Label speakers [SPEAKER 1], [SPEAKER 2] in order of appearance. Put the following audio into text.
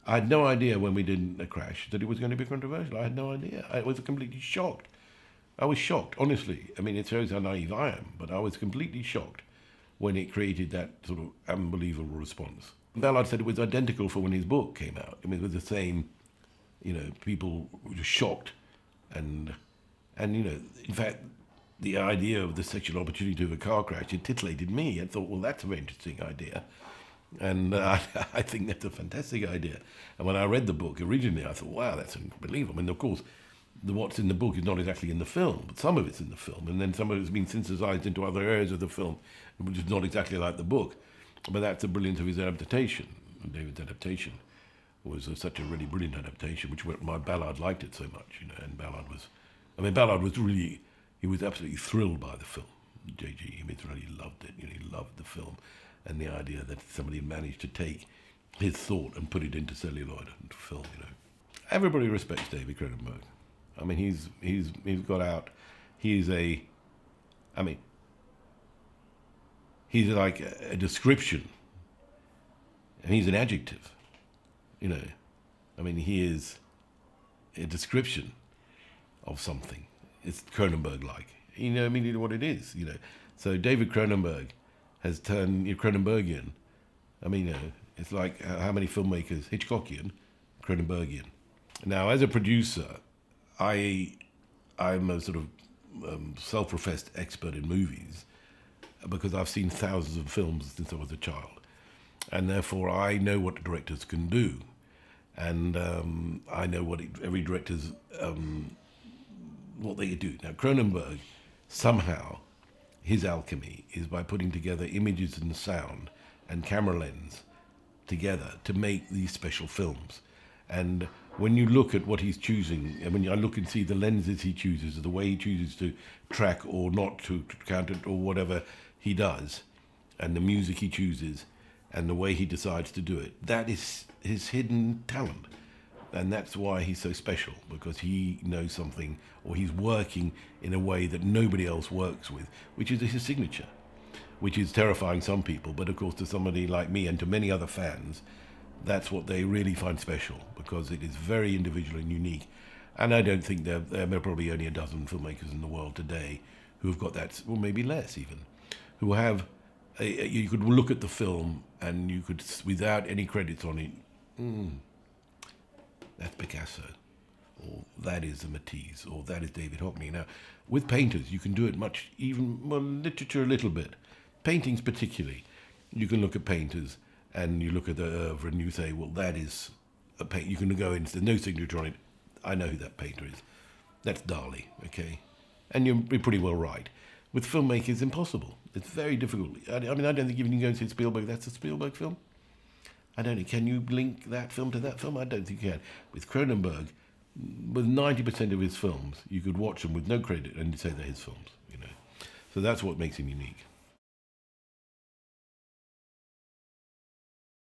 [SPEAKER 1] I had no idea when we did A Crash that it was going to be controversial. I had no idea. I was completely shocked. I was shocked, honestly. I mean, it shows how naive I am, but I was completely shocked when it created that sort of unbelievable response. Ballard said it was identical for when his book came out. I mean, it was the same, people were just shocked. And in fact, the idea of the sexual opportunity of a car crash, it titillated me. I thought, well, that's a very interesting idea. And I think that's a fantastic idea. And when I read the book originally, I thought, wow, that's unbelievable. I mean, of course, what's in the book is not exactly in the film, but some of it's in the film. And then some of it's been synthesized into other areas of the film, which is not exactly like the book. But that's the brilliance of his adaptation. David's adaptation was such a really brilliant adaptation, which my Ballard liked it so much, and Ballard was really, he was absolutely thrilled by the film. J.G. He really loved it, he loved the film, and the idea that somebody managed to take his thought and put it into celluloid and film, Everybody respects David Cronenberg. I mean, he's got out, he's like a description, and he's an adjective. He is a description of something. It's Cronenberg-like. Immediately what it is, So David Cronenberg has turned Cronenbergian. It's like how many filmmakers, Hitchcockian, Cronenbergian. Now, as a producer, I'm a sort of self-professed expert in movies because I've seen thousands of films since I was a child. And therefore, I know what directors can do. And I know what every director's, what they do. Now, Cronenberg, somehow, his alchemy is by putting together images and sound and camera lens together to make these special films. And when you look at what he's choosing, and when I look and see the lenses he chooses, the way he chooses to track or not to count it or whatever he does, and the music he chooses, and the way he decides to do it, that is his hidden talent. And that's why he's so special, because he knows something, or he's working in a way that nobody else works with, which is his signature, which is terrifying some people, but of course to somebody like me and to many other fans, that's what they really find special, because it is very individual and unique. And I don't think there are probably only a dozen filmmakers in the world today who have got that, or maybe less even, who have, you could look at the film and you could, without any credits on it, that's Picasso, or that is a Matisse, or that is David Hockney. Now, with painters, you can do it much, literature a little bit. Paintings particularly, you can look at painters and you look at the oeuvre and you say, well, that is a paint. You can go in, there's no signature on it. I know who that painter is. That's Dali, okay? And you're pretty well right. With filmmaking, it's impossible. It's very difficult. I don't think even you can go and see Spielberg, that's a Spielberg film. I don't know, can you link that film to that film? I don't think you can. With Cronenberg, with 90% of his films, you could watch them with no credit and say they're his films, So that's what makes him unique.